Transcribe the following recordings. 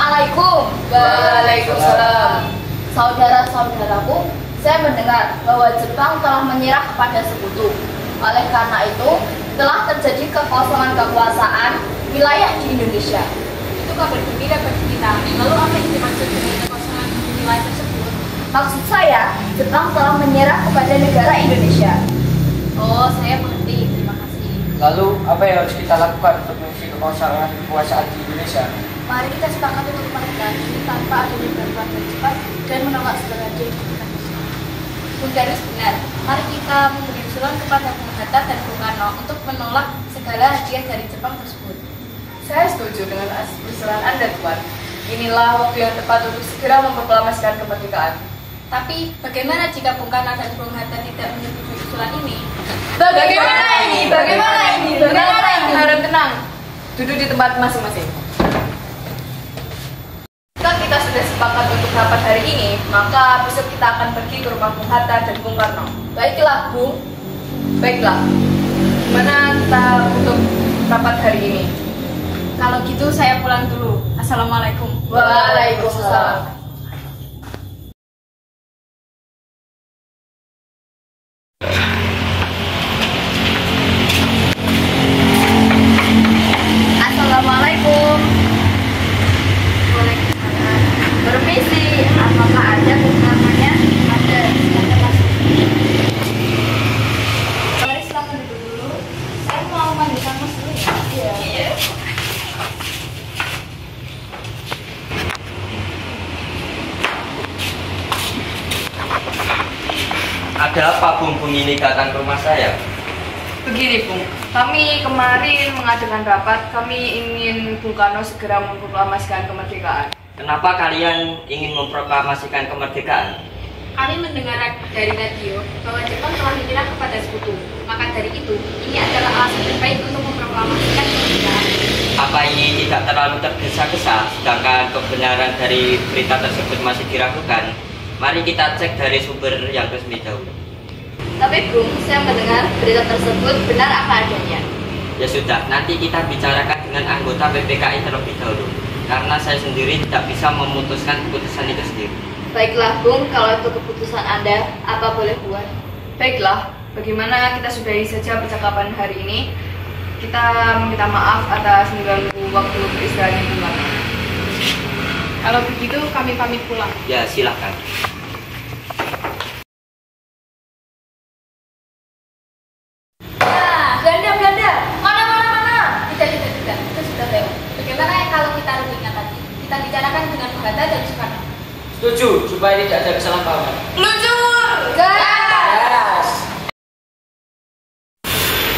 Assalamualaikum. Waalaikumsalam. Saudara-saudaraku, saya mendengar bahwa Jepang telah menyerah kepada sekutu. Oleh karena itu, telah terjadi kekosongan kekuasaan wilayah di Indonesia. Itu kabar gembira bagi kita. Lalu apa yang dimaksud dengan kekosongan wilayah tersebut? Maksud saya, Jepang telah menyerah kepada negara Indonesia. Oh, saya mengerti. Terima kasih. Lalu, apa yang harus kita lakukan untuk mengisi kekuasaan di Indonesia? Mari kita sepakat untuk melakukan ini tanpa adanya bantuan dari Jepang dan menolak segala yang diberikan Jepang. Bung Darius benar. Mari kita memberi usulan kepada Bung Hatta dan Bung Karno untuk menolak segala hadiah dari Jepang tersebut. Saya setuju dengan usulan Anda, Tuan. Inilah waktu yang tepat untuk segera memproklamasikan kemerdekaan. Tapi bagaimana jika Bung Karno dan Bung Hatta tidak menyetujui usulan ini? Bagaimana ini? Harap tenang. Duduk di tempat masing-masing. Jika kita sudah sepakat untuk rapat hari ini, maka besok kita akan pergi ke rumah Bung Hatta dan Bung Karno. Baiklah, Bung. Baiklah. Gimana kita untuk rapat hari ini? Kalau gitu saya pulang dulu. Assalamualaikum. Waalaikumsalam. Assalamualaikum. Waalaikumsalam. Permisi, apakah ada namanya? Ada. Mari silakan duduk dulu. Saya mau mandikan Mas dulu ya. Iya. Ada apa Bung ini datang ke rumah saya? Begini, Bung. Kami kemarin mengadakan rapat. Kami ingin Bung Karno segera memproklamasikan kemerdekaan. Kenapa kalian ingin memproklamasikan kemerdekaan? Kami mendengar dari radio bahwa Jepang telah menyerah kepada sekutu. Maka dari itu, ini adalah alasan terbaik untuk memproklamasikan kemerdekaan. Apa ini tidak terlalu tergesa-gesa, sedangkan kebenaran dari berita tersebut masih diragukan? Mari kita cek dari sumber yang resmi dahulu. Tapi Bung, saya mendengar berita tersebut benar apa adanya. Ya sudah, nanti kita bicarakan dengan anggota PPKI terlebih dahulu. Karena saya sendiri tidak bisa memutuskan keputusan itu sendiri. Baiklah, Bung, kalau itu keputusan Anda, apa boleh buat? Baiklah, bagaimana kita sudahi saja percakapan hari ini. Kita meminta maaf atas mengganggu waktu beristirahatnya Bung Karno. Kalau begitu, kami pamit pulang. Ya, silakan. Belanda, mana? Tidak. Itu sudah lewat. Bagaimana kalau kita rundingkan tadi? Kita bicarakan dengan Bung Hatta dan Soekarno. Setuju, supaya tidak ada kesalahpahaman. Gas!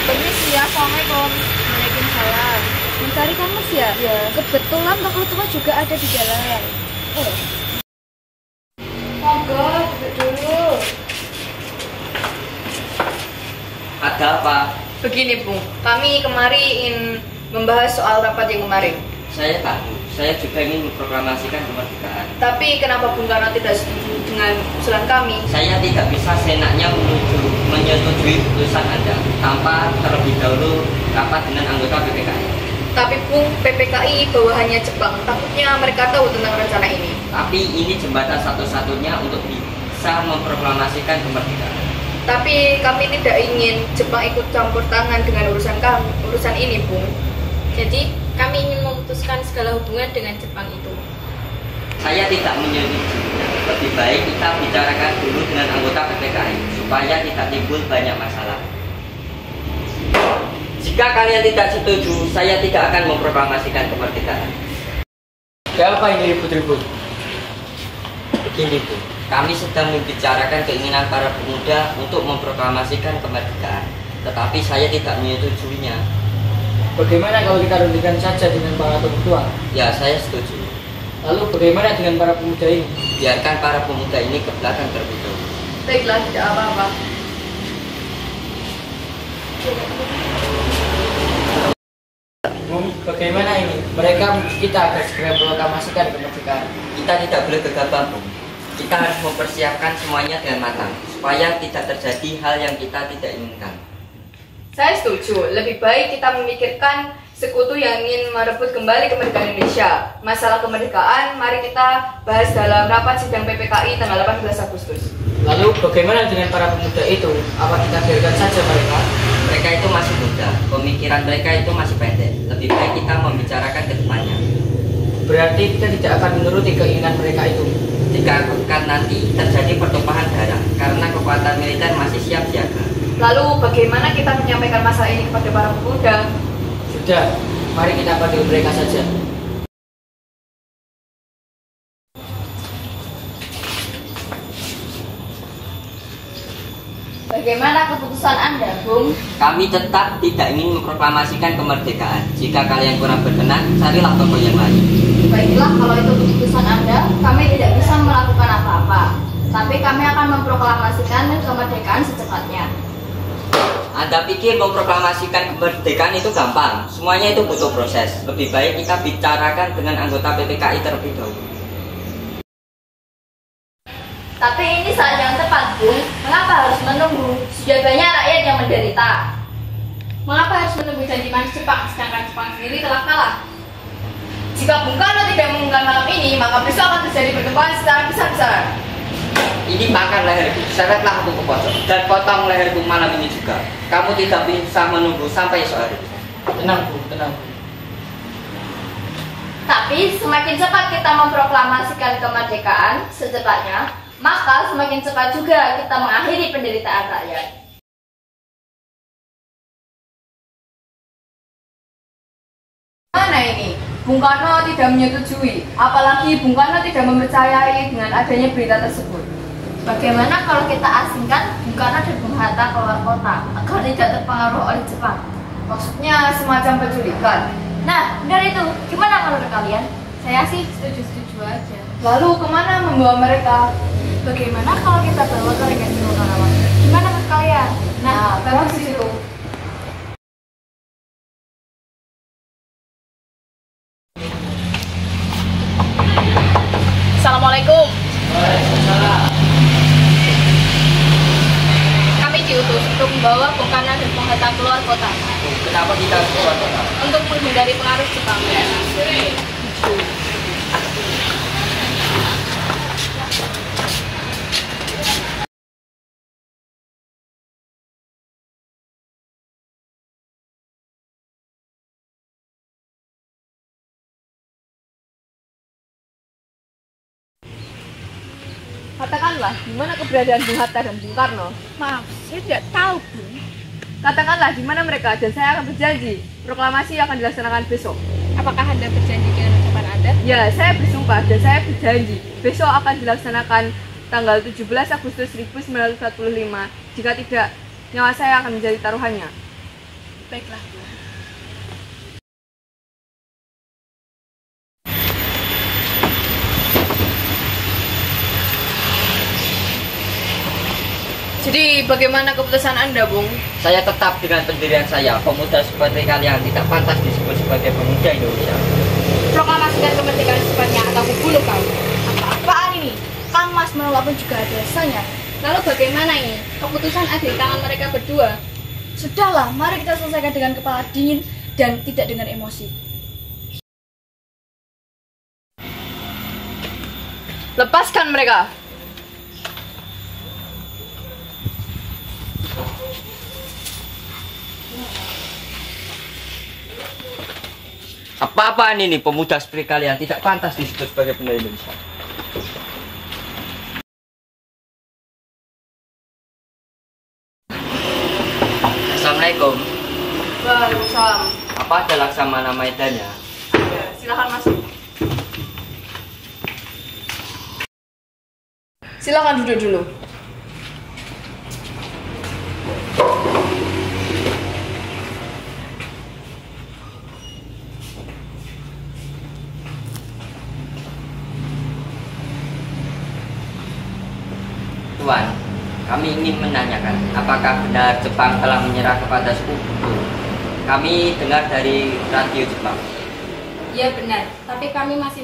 Permisi ya, Assalamualaikum. Waalaikumsalam. Mencari kamu ya? Ya. Kebetulan toko tua juga ada di jalan. Oh. Monggo, duduk dulu. Ada apa? Begini, Bung. Kami kemarin ingin membahas soal rapat yang kemarin. Saya tahu, saya juga ingin memproklamasikan kemerdekaan. Tapi kenapa Bung Karno tidak setuju dengan usulan kami? Saya tidak bisa senaknya menyetujui keputusan Anda tanpa terlebih dahulu rapat dengan anggota PPKI. Tapi Bung, PPKI bawahannya Jepang. Takutnya mereka tahu tentang rencana ini. Tapi ini jembatan satu-satunya untuk bisa memproklamasikan kemerdekaan. Tapi kami tidak ingin Jepang ikut campur tangan dengan urusan ini, Bung. Jadi, kami ingin memutuskan segala hubungan dengan Jepang itu. Saya tidak menyetujui. Lebih baik kita bicarakan dulu dengan anggota PPKI supaya tidak timbul banyak masalah. Jika kalian tidak setuju, saya tidak akan memproklamasikan kemerdekaan. Ya apa ini ribut-ribut? Begini Bu, kami sedang membicarakan keinginan para pemuda untuk memproklamasikan kemerdekaan. Tetapi saya tidak menyetujuinya. Bagaimana kalau kita rundingkan saja dengan para tua? Ya, saya setuju. Lalu bagaimana dengan para pemuda ini? Biarkan para pemuda ini ke belakang terlebih dahulu. Baiklah, tidak apa-apa. Bung, bagaimana ini? Mereka kita agar segera memproklamasikan kemerdekaan. Kita tidak boleh gegabah, Bung. Kita harus mempersiapkan semuanya dengan matang supaya tidak terjadi hal yang kita tidak inginkan. Saya setuju, lebih baik kita memikirkan sekutu yang ingin merebut kembali kemerdekaan Indonesia. Masalah kemerdekaan, mari kita bahas dalam rapat sidang PPKI tanggal 18 Agustus. Lalu bagaimana dengan para pemuda itu? Apa kita biarkan saja mereka? Mereka itu masih muda, pemikiran mereka itu masih pendek. Lebih baik kita membicarakan ke depannya. Berarti kita tidak akan menuruti keinginan mereka itu. Jika akan nanti terjadi pertumpahan darah karena kekuatan militer masih siap siaga. Lalu bagaimana kita menyampaikan masalah ini kepada para pemuda? Sudah, mari kita panggil mereka saja. Bagaimana keputusan Anda, Bung? Kami tetap tidak ingin memproklamasikan kemerdekaan. Jika kalian kurang berkenan, carilah tokoh yang lain. Baiklah, kalau itu keputusan Anda, kami tidak bisa melakukan apa-apa. Tapi kami akan memproklamasikan kemerdekaan secepatnya. Anda pikir memproklamasikan kemerdekaan itu gampang? Semuanya itu butuh proses. Lebih baik kita bicarakan dengan anggota PPKI terlebih dahulu. Tapi ini saat yang tepat, Bung. Mengapa harus menunggu? Sudah banyak rakyat yang menderita. Mengapa harus menunggu janji manis Jepang, sedangkan Jepang sendiri telah kalah? Jika Bung Karno tidak mengumumkan malam ini, maka besok akan terjadi pertempuran secara besar-besaran. Ini makan leherku, seretlah aku ke pojok dan potong leherku malam ini juga. Kamu tidak bisa menunggu sampai esok hari. Tenang, Bu, tenang. Tapi semakin cepat kita memproklamasikan kemerdekaan secepatnya, maka semakin cepat juga kita mengakhiri penderitaan rakyat. Mana ini? Bung Karno tidak menyetujui, apalagi Bung Karno tidak mempercayai dengan adanya berita tersebut. Bagaimana kalau kita asingkan Bung Karno dan Bung Hatta keluar kota agar tidak terpengaruh oleh Jepang? Maksudnya semacam penculikan. Nah, benar itu. Gimana menurut kalian? Saya sih setuju-setuju aja. Lalu kemana membawa mereka? Bagaimana kalau kita bawa ke Regensi Karawang? Gimana menurut kalian? Nah, bagus di situ. Assalamualaikum. Kami diutus untuk membawa Bung Karno dan Bung Hatta keluar kota Kenapa kita harus keluar kota? untuk menghindari pengaruh Jepang. Katakanlah, di mana keberadaan Bung Hatta dan Bung Karno? Maaf, saya tidak tahu, Bung. Katakanlah di mana mereka dan saya akan berjanji proklamasi akan dilaksanakan besok. Apakah Anda berjanji dengan ucapan Anda? Ya, saya bersumpah dan saya berjanji besok akan dilaksanakan tanggal 17 Agustus 1945. Jika tidak, nyawa saya akan menjadi taruhannya. Baiklah, Bung. Jadi bagaimana keputusan Anda, Bung? Saya tetap dengan pendirian saya. Pemuda seperti kalian tidak pantas disebut sebagai pemuda Indonesia. Proklamasikan kemerdekaan secepatnya atau kubunuh kamu. Apa-apaan ini? Kang Mas menolak pun juga ada dosanya. Lalu bagaimana ini? Keputusan ada di tangan mereka berdua. Sudahlah, mari kita selesaikan dengan kepala dingin dan tidak dengan emosi. Lepaskan mereka. Apa-apaan ini pemuda seperti kalian tidak pantas disebut sebagai pemuda Indonesia. Assalamualaikum. Waalaikumsalam. Apa ada laksamana maidannya? Ya, silakan masuk. Silakan duduk dulu. Tuan, kami ingin menanyakan, apakah benar Jepang telah menyerah kepada sekutu? Kami dengar dari radio Jepang. Ya benar, tapi kami masih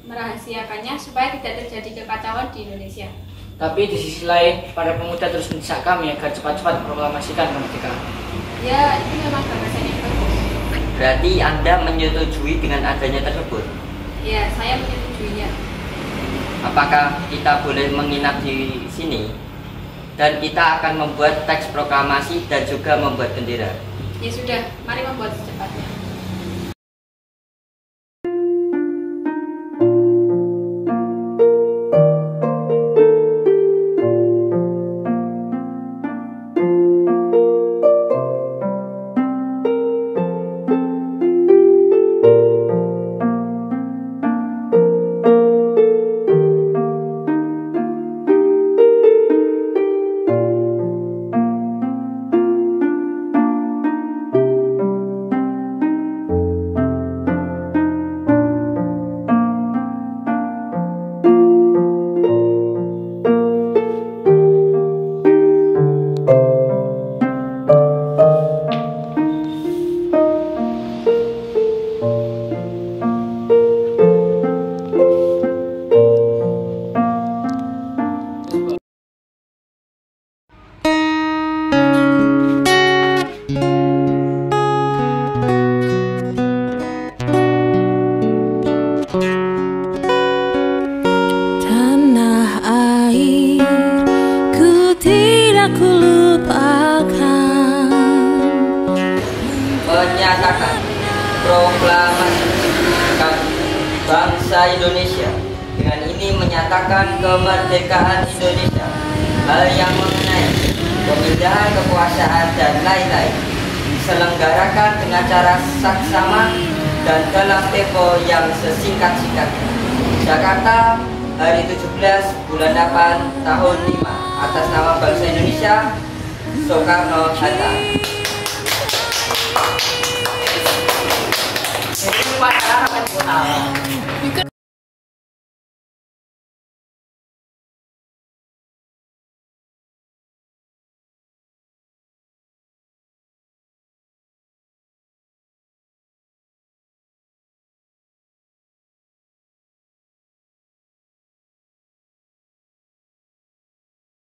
merahasiakannya supaya tidak terjadi kekacauan di Indonesia. Tapi di sisi lain, para pemuda terus mendesak kami agar cepat-cepat proklamasikan kemerdekaan. Ya, itu memang gagasan yang bagus. Berarti Anda menyetujui dengan adanya tersebut? Ya, saya menyetujuinya. Apakah kita boleh menginap di sini? Dan kita akan membuat teks proklamasi dan juga membuat bendera. Ya sudah, mari membuat secepatnya. Menyatakan proklamasi bangsa Indonesia. Dengan ini menyatakan kemerdekaan Indonesia. Hal yang mengenai pemindahan kekuasaan dan lain-lain diselenggarakan dengan cara saksama dan dalam tempo yang sesingkat-singkatnya. Jakarta, hari 17 bulan 8 tahun 5, atas nama bangsa Indonesia, Soekarno-Hatta. Ini masyarakat yang